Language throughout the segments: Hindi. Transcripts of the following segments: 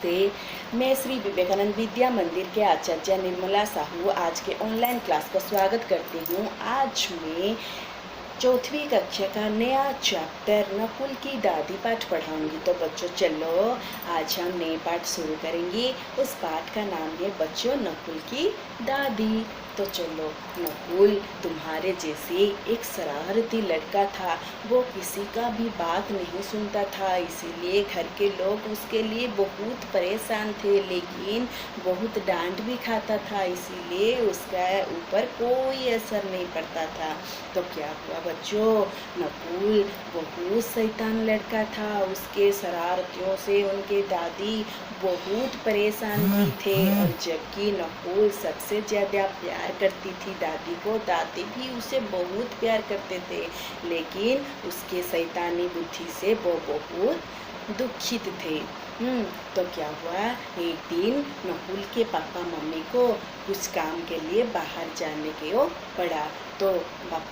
नमस्ते। मैं श्री विवेकानंद विद्या मंदिर के आचार्य निर्मला साहू आज के ऑनलाइन क्लास का स्वागत करती हूँ। आज मैं चौथी कक्षा का नया चैप्टर नकुल की दादी पाठ पढ़ाऊंगी। तो बच्चों चलो आज हम नए पाठ शुरू करेंगे। उस पाठ का नाम है बच्चों नकुल की दादी। तो चलो, नकुल तुम्हारे जैसे एक शरारती लड़का था। वो किसी का भी बात नहीं सुनता था, इसीलिए घर के लोग उसके लिए बहुत परेशान थे, लेकिन बहुत डांट भी खाता था, इसीलिए उसका ऊपर कोई असर नहीं पड़ता था। तो क्या हुआ बच्चों, नकुल बहुत शैतान लड़का था। उसके शरारतियों से उनके दादी बहुत परेशान भी थे, और जबकि नकुल सबसे ज़्यादा प्यार करती थी दादी को, दादी भी उसे बहुत प्यार करते थे, लेकिन उसके शैतानी बुद्धि से वो बहुत दुखित थे। तो क्या हुआ, एक दिन नकुल के पापा मम्मी को कुछ काम के लिए बाहर जाने को पड़ा। तो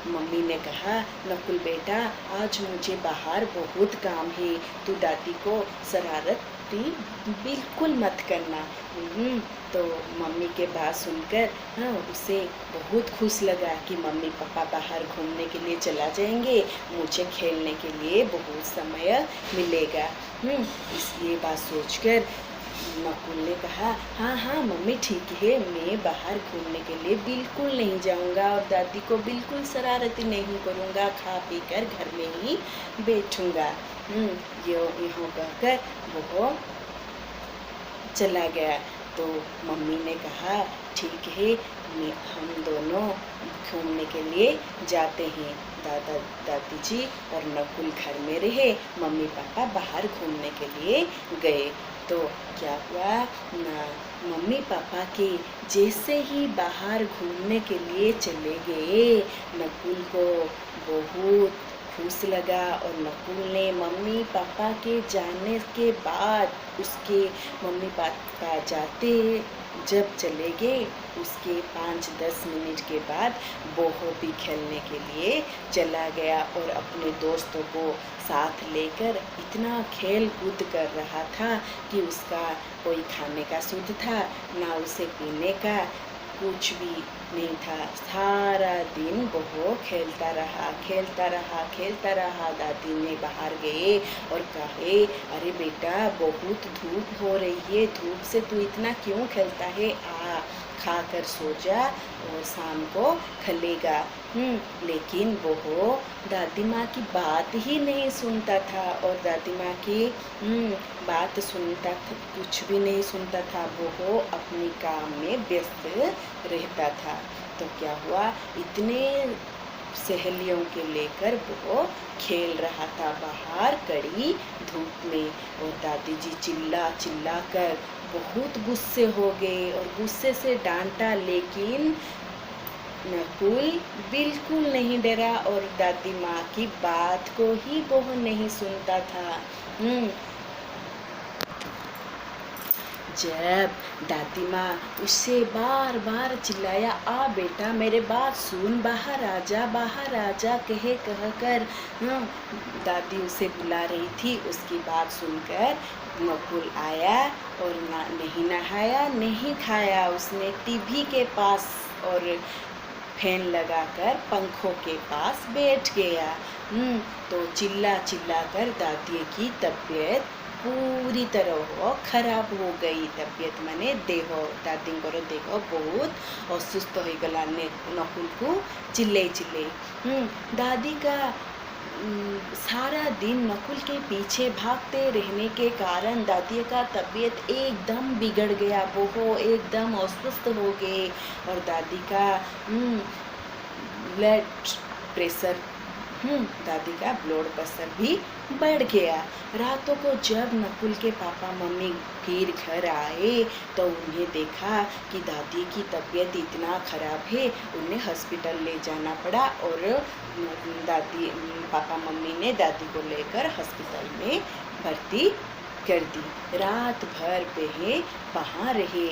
मम्मी ने कहा, नकुल बेटा आज मुझे बाहर बहुत काम है, तू दादी को शरारत बिल्कुल मत करना। तो मम्मी के बात सुनकर उसे बहुत खुश लगा कि मम्मी पापा बाहर घूमने के लिए चला जाएंगे, मुझे खेलने के लिए बहुत समय मिलेगा। इसलिए बात सोचकर नकुल ने कहा, हाँ हाँ मम्मी ठीक है, मैं बाहर घूमने के लिए बिल्कुल नहीं जाऊंगा और दादी को बिल्कुल शरारती नहीं करूंगा, खा पी कर घर में ही बैठूंगा। यो कहकर वो चला गया। तो मम्मी ने कहा, ठीक है हम दोनों घूमने के लिए जाते हैं। दादा दादी जी और नकुल घर में रहे, मम्मी पापा बाहर घूमने के लिए गए। तो क्या हुआ ना, मम्मी पापा के जैसे ही बाहर घूमने के लिए चले गए, नकुल को बहुत खुश लगा, और नकुल ने मम्मी पापा के जाने के बाद उसके मम्मी पापा जाते जब चले गए, उसके 5-10 मिनट के बाद वो भी खेलने के लिए चला गया, और अपने दोस्तों को साथ लेकर इतना खेल कूद कर रहा था कि उसका कोई खाने का सुध था ना उसे पीने का, कुछ भी नहीं था। सारा दिन वो खेलता रहा। दादी ने बाहर गए और कहे, अरे बेटा बहुत धूप हो रही है, धूप से तू इतना क्यों खेलता है, आ खा कर सो जा और शाम को खेलेगा। लेकिन वो दादी माँ की बात ही नहीं सुनता था, और दादी माँ की बात सुनता था, कुछ भी नहीं सुनता था, वो अपनी काम में व्यस्त रहता था। तो क्या हुआ, इतने सहेलियों के लेकर वो खेल रहा था बाहर कड़ी धूप में, और दादी जी चिल्ला चिल्ला कर बहुत गुस्से हो गए और गुस्से से डांटा, लेकिन नकुल बिल्कुल नहीं डरा और दादी माँ की बात को ही वो नहीं सुनता था। जब दादी माँ उससे बार बार चिल्लाया, आ बेटा मेरे बात सुन, बाहर आ जा कह कर दादी उसे बुला रही थी। उसकी बात सुनकर नकुल आया और नहीं नहाया नहीं खाया, उसने टीवी के पास और फैन लगाकर पंखों के पास बैठ गया। तो चिल्ला चिल्ला कर दादी की तबीयत पूरी तरह खराब हो गई। तबीयत माने देह, दादी को देह बहुत असुस्थ हो गला नकुल को चिल्ले दादी का सारा दिन नकुल के पीछे भागते रहने के कारण दादी का तबीयत एकदम बिगड़ गया, वो एकदम अस्वस्थ हो गए, और दादी का ब्लड प्रेशर भी बढ़ गया। रातों को जब नकुल के पापा मम्मी फिर घर आए तो उन्हें देखा कि दादी की तबीयत इतना खराब है, उन्हें हॉस्पिटल ले जाना पड़ा, और दादी पापा मम्मी ने दादी को लेकर हॉस्पिटल में भर्ती कर दी। रात भर वहाँ रहे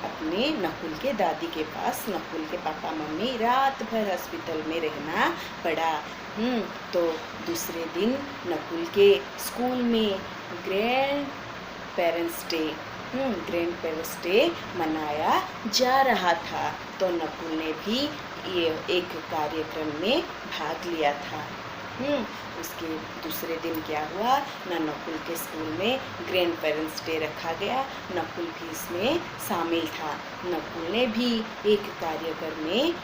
अपने नकुल के दादी के पास। नकुल के पापा मम्मी रात भर हॉस्पिटल में रहना पड़ा। तो दूसरे दिन नकुल के स्कूल में grand parents day grand parents day मनाया जा रहा था। तो नकुल ने भी ये एक कार्यक्रम में भाग लिया था। उसके दूसरे दिन क्या हुआ ना, नकुल के स्कूल में ग्रैंड पेरेंट्स डे रखा गया। नकुल भी इसमें शामिल था। नकुल ने भी एक कार्यक्रम में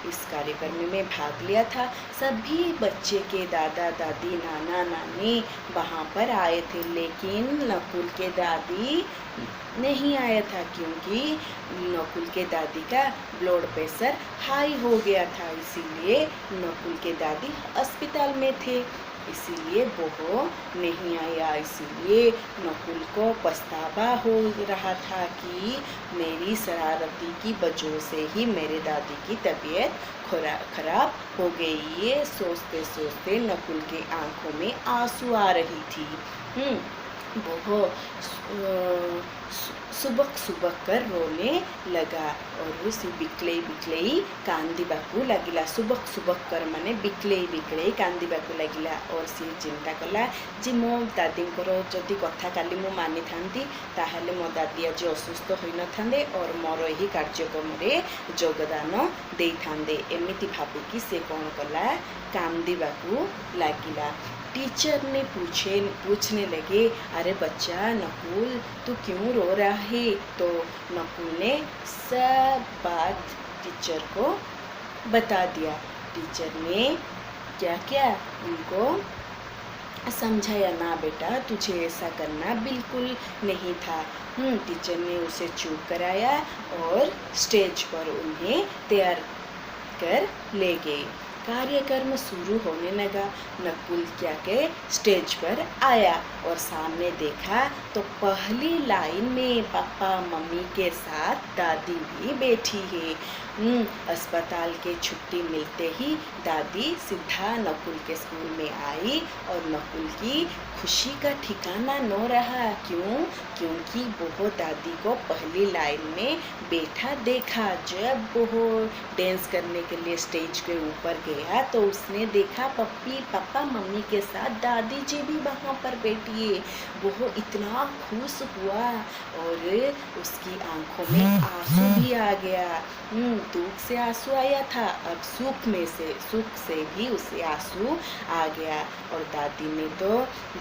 इस कार्यक्रम में भाग लिया था। सभी बच्चे के दादा दादी नाना नानी वहाँ पर आए थे, लेकिन नकुल के दादी नहीं आया था क्योंकि नकुल के दादी का ब्लड प्रेशर हाई हो गया था। इसीलिए नकुल के दादी अस्पताल में थे, इसीलिए वो नहीं आया। इसीलिए नकुल को पछतावा हो रहा था कि मेरी शरारती की वजह से ही मेरे दादी की तबीयत खराब हो गई। ये सोचते सोचते नकुल के आंखों में आंसू आ रही थी। वो सुबक सुबक कर रोने लगा और से बिकलई कांदिबाकू लगिला। सुबक सुबक कर माने बिकलई कांदिबाकू लगिला। और सी चिंता कला जे मो दादी जदि कथा काली मु मानि थांती ताहले मो दादी आज असुस्थ होई न थांदे और मोर एही कार्यक्रम रे योगदान देई थांदे। एमिति भाबिकी से कौन कला कांदिबाकू लागिला। टीचर ने पूछने लगे, अरे बच्चा नकुल तू क्यों रो रहा है? तो नकुल ने सब बात टीचर को बता दिया। टीचर ने क्या क्या उनको समझाया, ना बेटा तुझे ऐसा करना बिल्कुल नहीं था। टीचर ने उसे चुप कराया और स्टेज पर उन्हें तैयार कर ले गए। कार्यक्रम शुरू होने लगा। नकुल क्या के स्टेज पर आया और सामने देखा तो पहली लाइन में पापा मम्मी के साथ दादी भी बैठी है। अस्पताल के छुट्टी मिलते ही दादी सीधा नकुल के स्कूल में आई और नकुल की खुशी का ठिकाना न रहा। क्योंकि वो दादी को पहली लाइन में बैठा देखा। जब वो डांस करने के लिए स्टेज के ऊपर गया तो उसने देखा पापा मम्मी के साथ दादी जी भी वहाँ पर बैठी है। वो इतना खुश हुआ और उसकी आंखों में आंसू भी आ गया। दुख से आंसू आया था, अब सुख से भी उसे आंसू आ गया। और दादी ने तो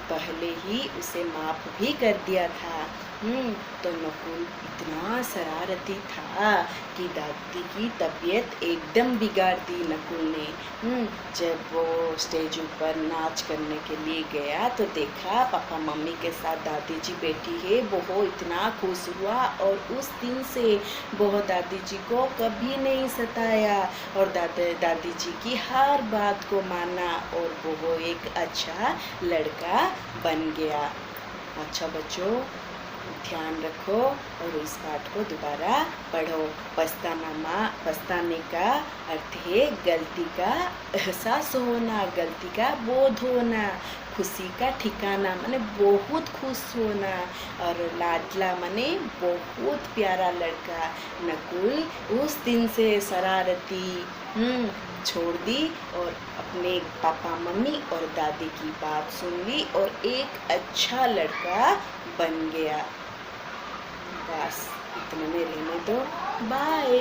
पहले ही उसे माफ भी कर दिया था। तो नकुल इतना शरारती था कि दादी की तबीयत एकदम बिगाड़ दी नकुल ने। जब वो स्टेज ऊपर नाच करने के लिए गया तो देखा पापा मम्मी के साथ दादी जी बैठी है। वो इतना खुश हुआ और उस दिन से वो दादी जी को कभी नहीं सताया और दादी जी की हर बात को माना और वो एक अच्छा लड़का बन गया। अच्छा बच्चों, ध्यान रखो और इस पाठ को दोबारा पढ़ो। पछताने का अर्थ है गलती का एहसास होना, गलती का बोध होना। खुशी का ठिकाना माने बहुत खुश होना और लाडला माने बहुत प्यारा लड़का। नकुल उस दिन से शरारती छोड़ दी और अपने पापा मम्मी और दादी की बात सुन ली और एक अच्छा लड़का बन गया। बस इतने में रहने दो। बाय।